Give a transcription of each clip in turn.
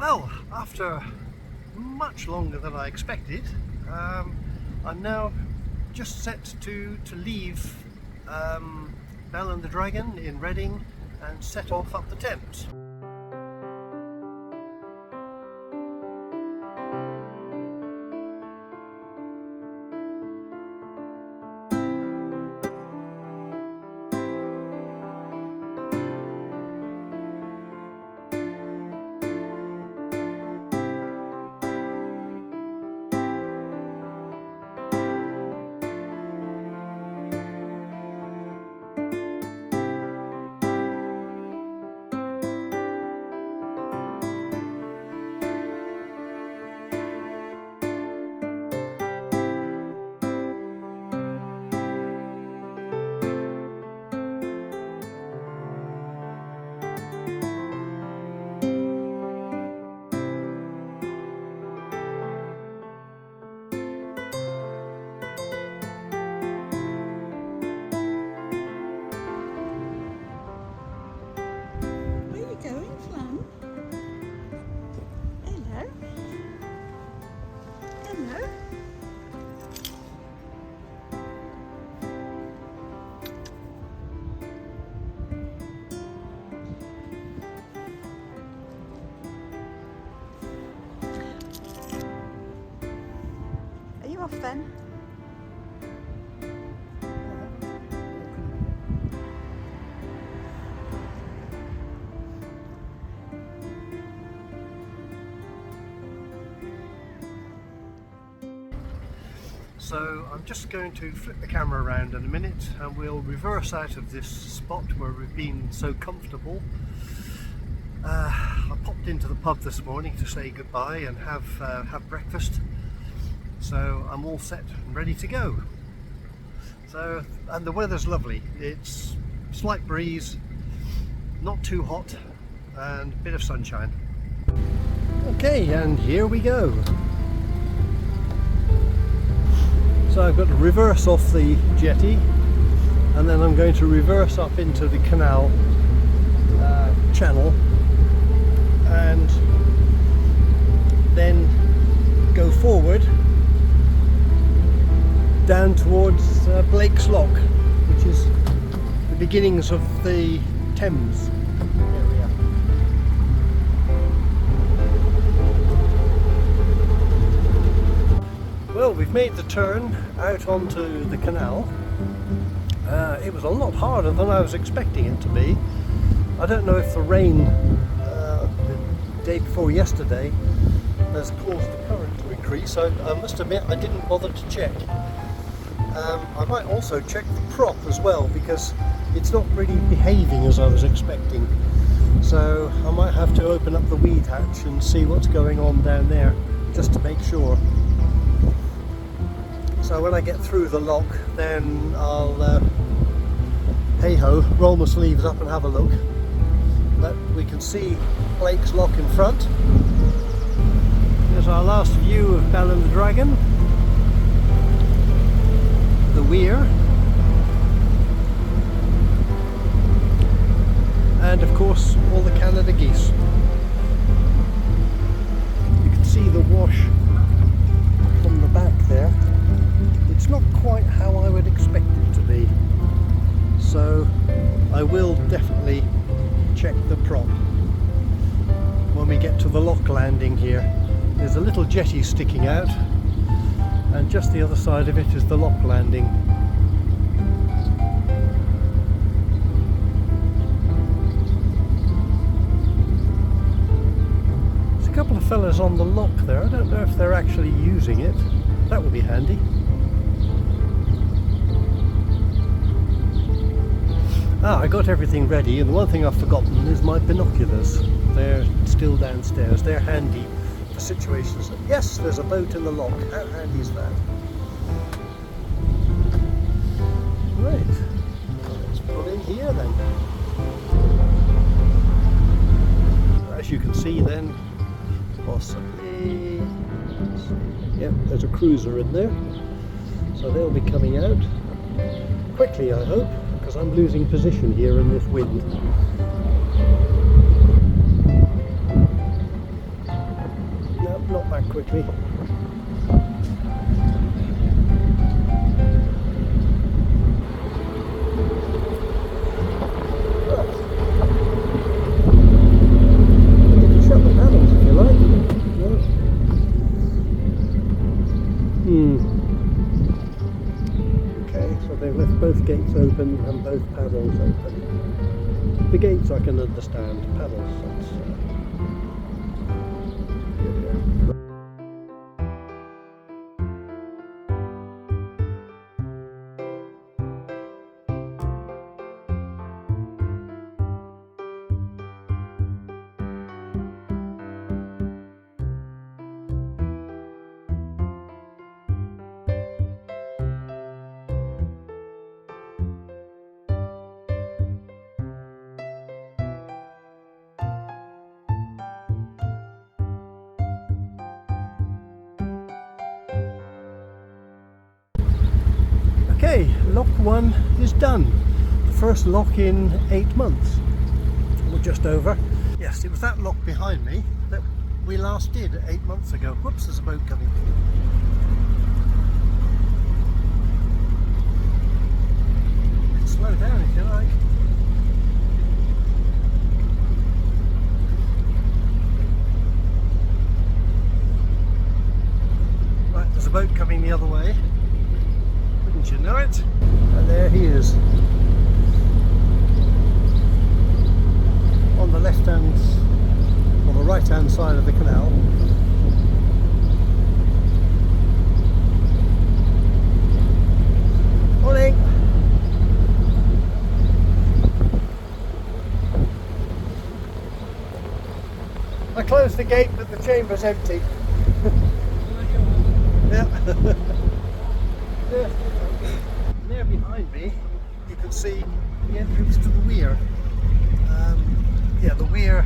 Well, after much longer than I expected, I'm now just set to leave Bell and the Dragon in Reading and set off up the Thames. Off then. So I'm just going to flip the camera around in a minute and we'll reverse out of this spot where we've been so comfortable. I popped into the pub this morning to say goodbye and have breakfast. So I'm all set and ready to go. So, and the weather's lovely. It's slight breeze, not too hot, and a bit of sunshine. Okay, and here we go. So I've got to reverse off the jetty, and then I'm going to reverse up into the canal channel, and then go forward down towards Blake's Lock, which is the beginnings of the Thames area. Well, we've made the turn out onto the canal. It was a lot harder than I was expecting it to be. I don't know if the rain the day before yesterday has caused the current to increase. I must admit I didn't bother to check. I might also check the prop as well, because it's not really behaving as I was expecting. So I might have to open up the weed hatch and see what's going on down there, just to make sure. So when I get through the lock, then I'll, hey-ho, roll my sleeves up and have a look. But we can see Blake's Lock in front. Here's our last view of Bell and the Dragon. The weir, and of course all the Canada geese. You can see the wash from the back there. It's not quite how I would expect it to be, so I will definitely check the prop when we get to the lock landing here. There's a little jetty sticking out, and just the other side of it is the lock landing. There's a couple of fellas on the lock there. I don't know if they're actually using it. That would be handy. I got everything ready, and the one thing I've forgotten is my binoculars. They're still downstairs. They're handy for situations. Yes, there's a boat in the lock. How handy is that? Right, let's pull in here then. As you can see then, possibly, yep, there's a cruiser in there. So they'll be coming out quickly, I hope, because I'm losing position here in this wind. quickly. You can shut the panels if you like. No. Okay, so they've left both gates open and both paddles open. The gates I can understand, paddles that's yeah. Okay, lock 1 is done. The first lock in 8 months, or just over. Yes, it was that lock behind me that we last did 8 months ago. Whoops, there's a boat coming. Slow down if you like. Right, there's a boat coming the other way. Wouldn't you know it? And there he is. On the left hand, or the right hand side of the canal. Morning! I closed the gate but the chamber's empty. Yeah. There behind me you can see the entrance to the weir. Yeah, the weir,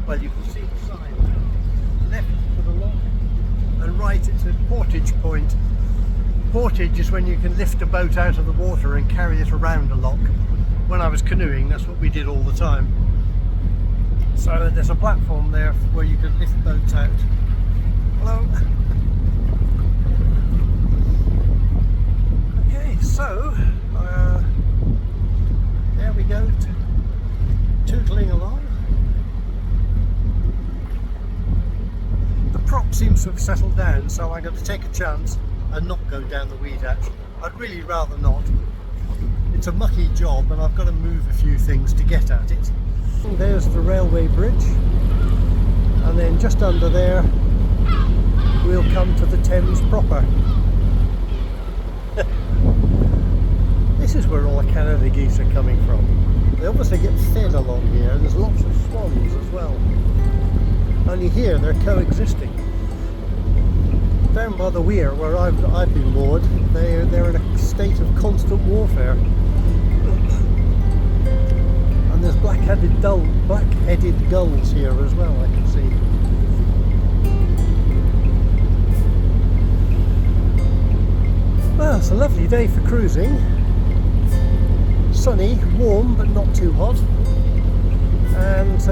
well, you can see the sign. Left for the lock and right it's a portage point. Portage is when you can lift a boat out of the water and carry it around a lock. When I was canoeing, that's what we did all the time. So there's a platform there where you can lift boats out. Hello. Okay, so there we go, tootling along. The prop seems to have settled down, so I'm going to take a chance and not go down the weed hatch. I'd really rather not. It's a mucky job and I've got to move a few things to get at it. There's the railway bridge, and then just under there we'll come to the Thames proper. This is where all the Canada geese are coming from. They obviously get fed along here, and there's lots of swans as well. Only here they're coexisting. Down by the weir where I've been moored, they're in a state of constant warfare. And there's black-headed gulls here as well, I can see. Well, it's a lovely day for cruising. Sunny, warm but not too hot, and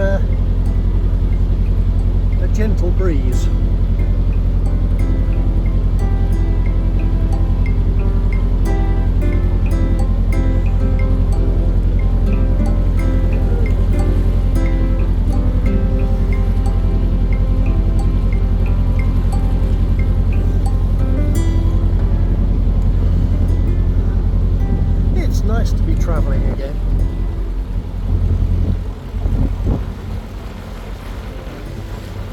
a gentle breeze. Nice to be travelling again.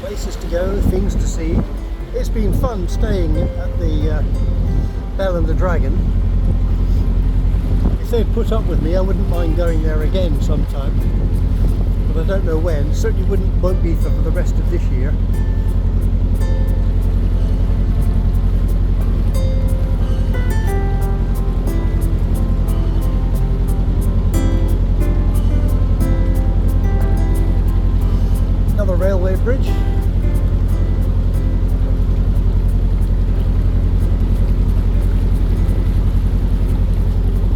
Places to go, things to see. It's been fun staying at the Bell and the Dragon. If they'd put up with me, I wouldn't mind going there again sometime, but I don't know when. Certainly won't be for the rest of this year. Railway bridge.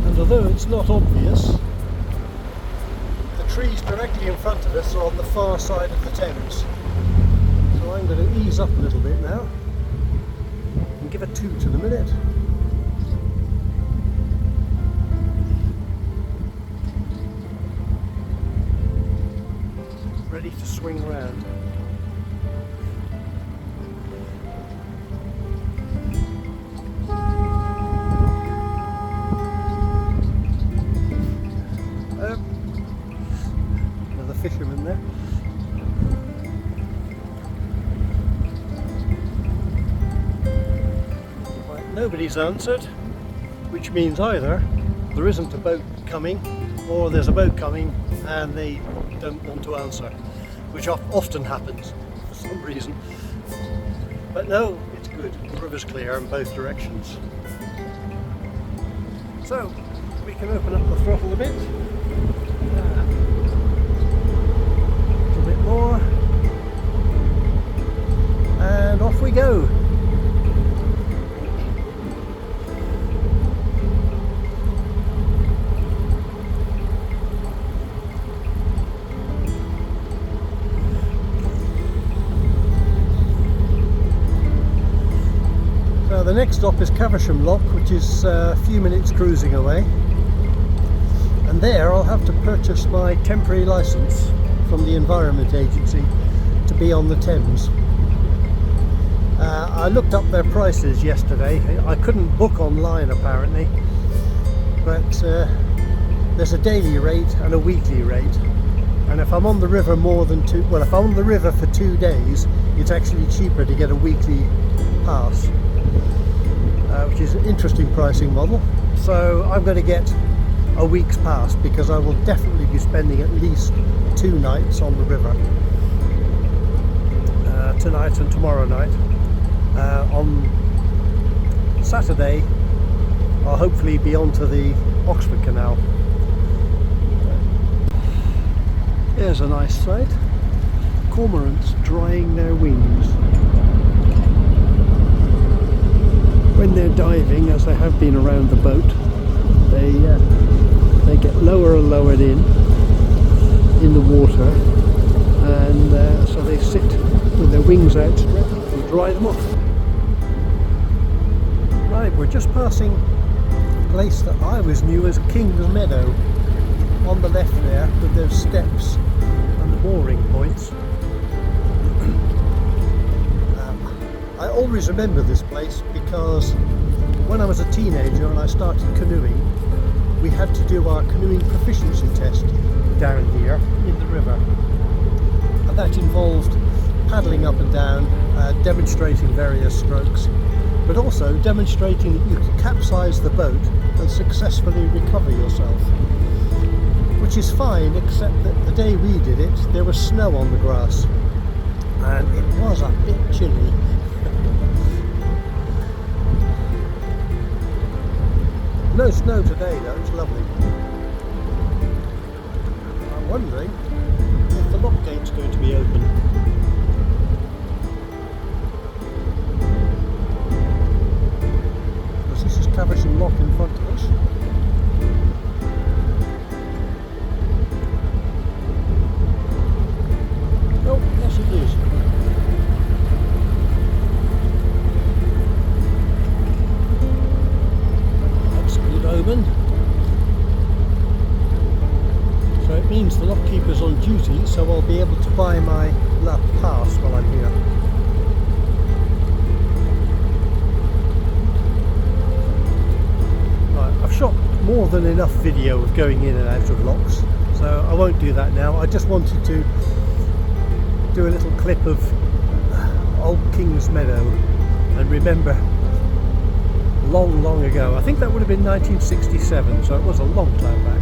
And although it's not obvious, the trees directly in front of us are on the far side of the Thames. So I'm going to ease up a little bit now. give a toot in a minute. Ready to swing around. Another fisherman there. Right, nobody's answered, which means either there isn't a boat coming or there's a boat coming and they don't want to answer, which often happens for some reason. But no, it's good. The river's clear in both directions. So we can open up the throttle a bit. A little bit more. And off we go. The next stop is Caversham Lock, which is a few minutes cruising away, and there I'll have to purchase my temporary licence from the Environment Agency to be on the Thames. I looked up their prices yesterday. I couldn't book online apparently, but there's a daily rate and a weekly rate, and if I'm on the river if I'm on the river for 2 days, it's actually cheaper to get a weekly pass. Which is an interesting pricing model. So I'm going to get a week's pass because I will definitely be spending at least 2 nights on the river. Tonight and tomorrow night. On Saturday I'll hopefully be onto the Oxford Canal. Here's a nice sight. Cormorants drying their wings. When they're diving, as they have been around the boat, they get lower and lowered in the water, and so they sit with their wings out and dry them off. Right, we're just passing a place that I always knew as King's Meadow on the left there, with those steps and the mooring points. I always remember this place because when I was a teenager and I started canoeing, we had to do our canoeing proficiency test down here in the river, and that involved paddling up and down, demonstrating various strokes, but also demonstrating that you could capsize the boat and successfully recover yourself, which is fine, except that the day we did it there was snow on the grass and it was a bit chilly. No snow today though, it's lovely. I'm wondering if the lock gate's going to be open. Because this is Caversham Lock in front of us. Oh, yes it is. Open. So it means the lock keeper's on duty, so I'll be able to buy my pass while I'm here. Right, I've shot more than enough video of going in and out of locks, so I won't do that now. I just wanted to do a little clip of old King's Meadow and remember long ago. I think that would have been 1967, so it was a long time back.